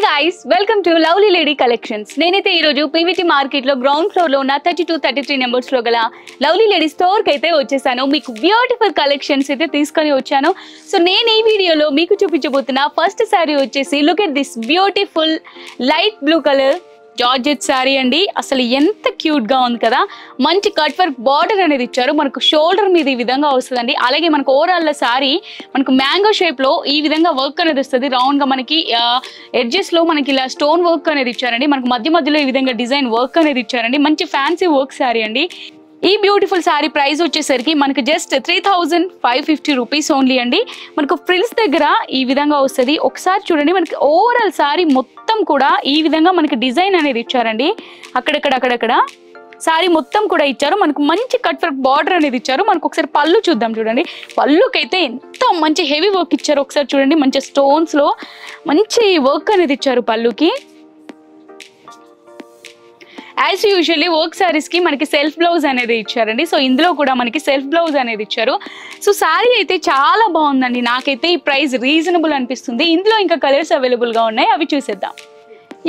guys, welcome to Lovely Lady Collections. నేనైతే ఈ రోజు పీవీటీ మార్కెట్ లో గ్రౌండ్ ఫ్లోర్ లో ఉన్న 32-33 నెంబర్స్ లో గల లవ్లీ లేడీ స్టోర్ కి అయితే వచ్చేసాను. మీకు బ్యూటిఫుల్ కలెక్షన్స్ అయితే తీసుకొని వచ్చాను. సో నేను ఈ వీడియోలో మీకు చూపించబోతున్న ఫస్ట్ సారీ వచ్చేసి look at this beautiful light blue colour georgette sorry అండి. అసలు ఎంత క్యూట్ గా ఉంది కదా. మంచి కట్ వర్క్ బార్డర్ అనేది ఇచ్చారు. మనకు షోల్డర్ మీద ఈ విధంగా వస్తుందండి. అలాగే మనకు ఓవరాల్ సారీ మనకు మ్యాంగో షేప్ లో ఈ విధంగా వర్క్ అనేది వస్తుంది. రౌండ్ గా మనకి ఎడ్జెస్ లో మనకి ఇలా స్టోన్ వర్క్ అనేది ఇచ్చారండి. మనకు మధ్య మధ్యలో ఈ విధంగా డిజైన్ వర్క్ అనేది ఇచ్చారండి. మంచి ఫ్యాన్సీ వర్క్ సారీ అండి. ఈ బ్యూటిఫుల్ సారీ ప్రైస్ వచ్చేసరికి మనకు జస్ట్ 3550 రూపీస్ ఓన్లీ అండి. మనకు ఫ్రిల్స్ దగ్గర ఈ విధంగా వస్తుంది. ఒకసారి చూడండి, మనకి ఓవరాల్ సారీ మొత్తం కూడా ఈ విధంగా మనకి డిజైన్ అనేది ఇచ్చారండి. అక్కడక్కడ సారీ మొత్తం కూడా ఇచ్చారు. మనకు మంచి కట్ వర్క్ బార్డర్ అనేది ఇచ్చారు. మనకు ఒకసారి పళ్ళు చూద్దాం. చూడండి, పళ్ళుకైతే ఎంత మంచి హెవీ వర్క్ ఇచ్చారు. ఒకసారి చూడండి, మంచి స్టోన్స్ లో మంచి వర్క్ అనేది ఇచ్చారు పళ్ళుకి. యాజ్ యూజువల్లీ వర్క్ సారీస్ కి మనకి సెల్ఫ్ బ్లౌజ్ అనేది ఇచ్చారండి. సో ఇందులో కూడా మనకి సెల్ఫ్ బ్లౌజ్ అనేది ఇచ్చారు. సో సారీ అయితే చాలా బాగుందండి. నాకైతే ఈ ప్రైస్ రీజనబుల్ అనిపిస్తుంది. ఇందులో ఇంకా కలర్స్ అవైలబుల్ గా ఉన్నాయి, అవి చూసేద్దాం.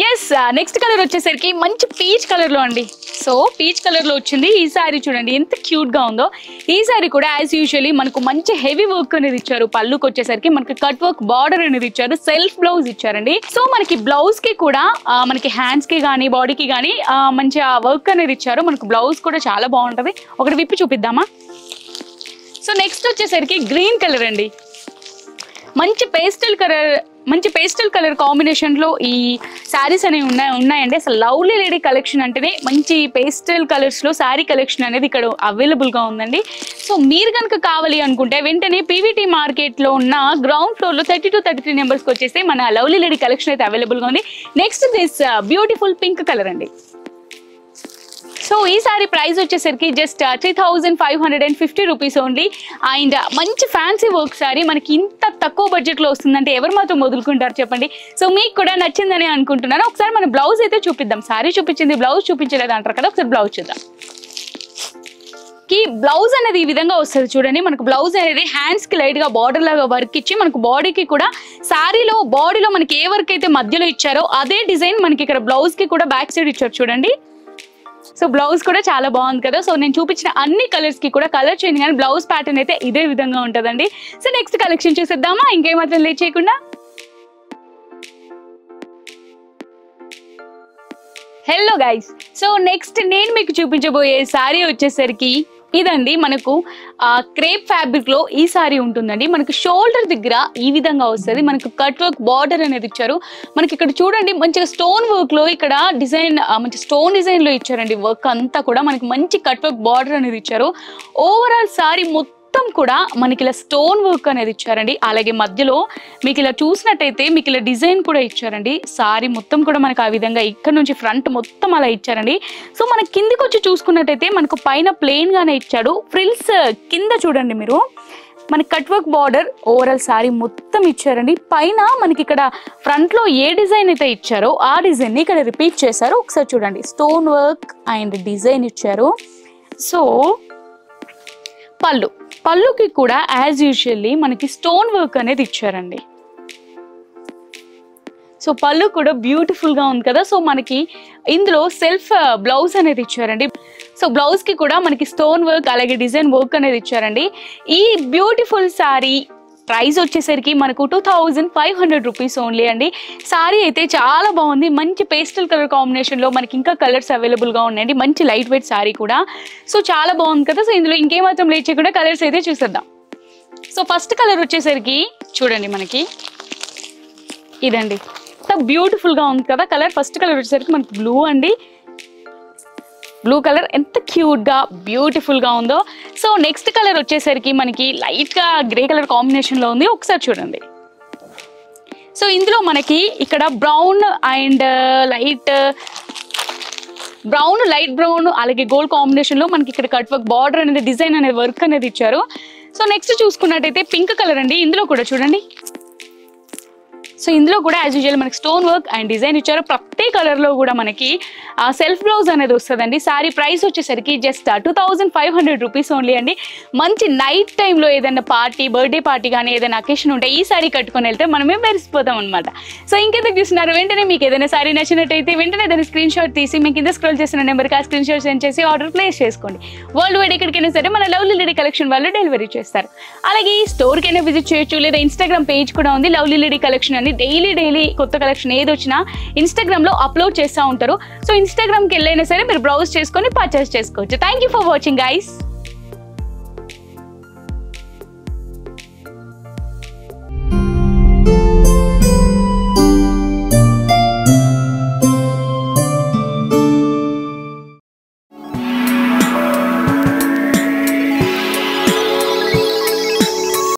ఎస్, నెక్స్ట్ కలర్ వచ్చేసరికి మంచి పీచ్ కలర్ లో అండి. సో పీచ్ కలర్ లో వచ్చింది ఈ సారీ. చూడండి ఎంత క్యూట్ గా ఉందో. ఈ సారీ కూడా యాజ్ యూజువల్లీ మనకు మంచి హెవీ వర్క్ అనేది ఇచ్చారు. పళ్ళుకి వచ్చేసరికి మనకి కట్ వర్క్ బార్డర్ అనేది ఇచ్చారు. సెల్ఫ్ బ్లౌజ్ ఇచ్చారండి. సో మనకి బ్లౌజ్ కి కూడా మనకి హ్యాండ్స్ కి కానీ బాడీకి కానీ మంచి వర్క్ అనేది ఇచ్చారు. మనకు బ్లౌజ్ కూడా చాలా బాగుంటది. ఒకటి విప్పి చూపిద్దామా. సో నెక్స్ట్ వచ్చేసరికి గ్రీన్ కలర్ అండి. మంచి పేస్టల్ కలర్ కాంబినేషన్ లో ఈ శారీస్ అనేవి ఉన్నాయండి. అసలు లవ్లీ లేడీ కలెక్షన్ అంటేనే మంచి పేస్టల్ కలర్స్ లో శారీ కలెక్షన్ అనేది ఇక్కడ అవైలబుల్ గా ఉందండి. సో మీరు కనుక కావాలి అనుకుంటే వెంటనే పీవీటీ మార్కెట్ లో ఉన్న గ్రౌండ్ ఫ్లోర్ లో 32-33 నెంబర్స్ కి వచ్చేస్తే మన లవ్లీ లేడీ కలెక్షన్ అయితే అవైలబుల్ గా ఉంది. Next this beautiful pink colour అండి. సో ఈ సారీ ప్రైస్ వచ్చేసరికి జస్ట్ 3550 రూపీస్ ఓన్లీ. అండ్ మంచి ఫ్యాన్సీ వర్క్ సారీ మనకి ఇంత తక్కువ బడ్జెట్ లో వస్తుందంటే ఎవరు మాత్రం వదులుకుంటారు చెప్పండి. సో మీకు కూడా నచ్చిందని అనుకుంటున్నాను. ఒకసారి మన బ్లౌజ్ అయితే చూపిద్దాం. సారీ చూపించింది, బ్లౌజ్ చూపించలేదు అంటారు కదా. ఒకసారి బ్లౌజ్ చూద్దాం. బ్లౌజ్ అనేది ఈ విధంగా వస్తుంది. చూడండి, మనకు బ్లౌజ్ అనేది హ్యాండ్స్ కి లైట్ గా బార్డర్ లాగా వర్క్ ఇచ్చి మనకు బాడీకి కూడా సారీలో బాడీలో మనకి ఏ వర్క్ అయితే మధ్యలో ఇచ్చారో అదే డిజైన్ మనకి ఇక్కడ బ్లౌజ్ కి కూడా బ్యాక్ సైడ్ ఇచ్చారు. చూడండి, సో బ్లౌజ్ కూడా చాలా బాగుంది కదా. సో నేను చూపించిన అన్ని కలర్స్ కి కూడా కలర్ చేంజ్ కానీ బ్లౌజ్ ప్యాటర్న్ అయితే ఇదే విధంగా ఉంటుందండి. సో నెక్స్ట్ కలెక్షన్ చూసేద్దామా ఇంకేమాత్రం లేట్ చేయకుండా. హలో గైస్, సో నెక్స్ట్ నేను మీకు చూపించబోయే సారీ వచ్చేసరికి ఇదండి. మనకు క్రేప్ ఫ్యాబ్రిక్ లో ఈ సారీ ఉంటుందండి. మనకు షోల్డర్ దగ్గర ఈ విధంగా వస్తుంది. మనకు కట్ వర్క్ బార్డర్ అనేది ఇచ్చారు. మనకి ఇక్కడ చూడండి మంచిగా స్టోన్ వర్క్ లో ఇక్కడ డిజైన్ మంచి స్టోన్ డిజైన్ లో ఇచ్చారండి. వర్క్ అంతా కూడా మనకి మంచి కట్ వర్క్ బార్డర్ అనేది ఇచ్చారు. ఓవరాల్ సారీ మొత్తం కూడా మనకి ఇలా స్టోన్ వర్క్ అనేది ఇచ్చారండి. అలాగే మధ్యలో మీకు ఇలా చూసినట్టయితే మీకు ఇలా డిజైన్ కూడా ఇచ్చారండి. సారీ మొత్తం కూడా మనకు ఆ విధంగా ఇక్కడ నుంచి ఫ్రంట్ మొత్తం అలా ఇచ్చారండి. సో మన కిందికి వచ్చి చూసుకున్నట్టయితే మనకు పైన ప్లెయిన్ గానే ఇచ్చాడు. ఫ్రిల్స్ కింద చూడండి మీరు, మనకి cut work border overall sorry మొత్తం ఇచ్చారండి. పైన మనకి ఇక్కడ ఫ్రంట్ లో ఏ డిజైన్ అయితే ఇచ్చారో ఆ డిజైన్ ని ఇక్కడ రిపీట్ చేశారు. ఒకసారి చూడండి, స్టోన్ వర్క్ అండ్ డిజైన్ ఇచ్చారు. సో పళ్ళుకి కూడా యాజ్ యూజువల్లీ మనకి స్టోన్ వర్క్ అనేది ఇచ్చారండి. సో పళ్ళు కూడా బ్యూటిఫుల్ గా ఉంది కదా. సో మనకి ఇందులో సెల్ఫ్ బ్లౌజ్ అనేది ఇచ్చారండి. సో బ్లౌజ్ కి కూడా మనకి స్టోన్ వర్క్ అలాగే డిజైన్ వర్క్ అనేది ఇచ్చారండి. ఈ బ్యూటిఫుల్ సారీ ప్రైస్ వచ్చేసరికి మనకు 2500 రూపీస్ ఓన్లీ అండి. సారీ అయితే చాలా బాగుంది. మంచి పేస్టల్ కలర్ కాంబినేషన్ లో మనకి ఇంకా కలర్స్ అవైలబుల్ గా ఉన్నాయండి. మంచి లైట్ వెయిట్ సారీ కూడా. సో చాలా బాగుంది కదా. సో ఇందులో ఇంకేమాత్రం లేట్ చేయకుండా కలర్స్ అయితే చూసేద్దాం. సో ఫస్ట్ కలర్ వచ్చేసరికి చూడండి, మనకి ఇదండి. బ్యూటిఫుల్ గా ఉంది కదా కలర్. ఫస్ట్ కలర్ వచ్చేసరికి మనకి బ్లూ అండి. బ్లూ కలర్ ఎంత క్యూట్ గా బ్యూటిఫుల్ గా ఉందో. సో నెక్స్ట్ కలర్ వచ్చేసరికి మనకి లైట్ గా గ్రే కలర్ కాంబినేషన్ లో ఉంది. ఒకసారి చూడండి. సో ఇందులో మనకి ఇక్కడ బ్రౌన్ అండ్ లైట్ బ్రౌన్ అలాగే గోల్డ్ కాంబినేషన్ లో మనకి ఇక్కడ కట్ వర్క్ బార్డర్ అనేది డిజైన్ అనేది వర్క్ అనేది ఇచ్చారు. సో నెక్స్ట్ చూసుకున్నట్టయితే పింక్ కలర్ అండి. ఇందులో కూడా చూడండి. సో ఇందులో కూడా యాజ్ యూజువల్ మనకి స్టోన్ వర్క్ అండ్ డిజైన్ ఇచ్చారు. ప్రతి కలర్లో కూడా మనకి సెల్ఫ్ బ్లౌజ్ అనేది వస్తుందండి. శారీ ప్రైస్ వచ్చేసరికి జస్ట్ 2500 రూపీస్ ఓన్లీ అండి. మంచి నైట్ టైంలో ఏదైనా పార్టీ, బర్త్డే పార్టీ కానీ ఏదైనా అకేషన్ ఉంటే ఈ శారీ కట్టుకొని వెళ్తే మనమే మెరిసిపోతాం అనమాట. సో ఇంకెందుకు చూస్తున్నారు, వెంటనే మీకు ఏదైనా శారీ నచ్చినట్టయితే వెంటనే దాన్ని స్క్రీన్ షాట్ తీసి మీకు కింద స్క్రోల్ చేసిన నెంబర్కి ఆ స్క్రీన్ షాట్ సెండ్ చేసి ఆర్డర్ ప్లేస్ చేసుకోండి. వరల్డ్ వైడ్ ఎక్కడికైనా సరే మన లవ్లీ లేడీ కలెక్షన్ వాళ్ళు డెలివరీ చేస్తారు. అలాగే ఈ స్టోర్కైనా విజిట్ చేయొచ్చు, లేదా ఇన్స్టాగ్రామ్ పేజ్ కూడా ఉంది లవ్లీ లేడీ కలెక్షన్ అని. డైలీ కొత్త కలెక్షన్ ఏది వచ్చినా ఇన్స్టాగ్రామ్లో అప్లోడ్ చేస్తూ ఉంటారు. సో ఇన్స్టాగ్రామ్కి వెళ్ళైనా సరే మీరు బ్రౌజ్ చేసుకొని పర్చేస్ చేసుకోవచ్చు. Thank you for watching guys.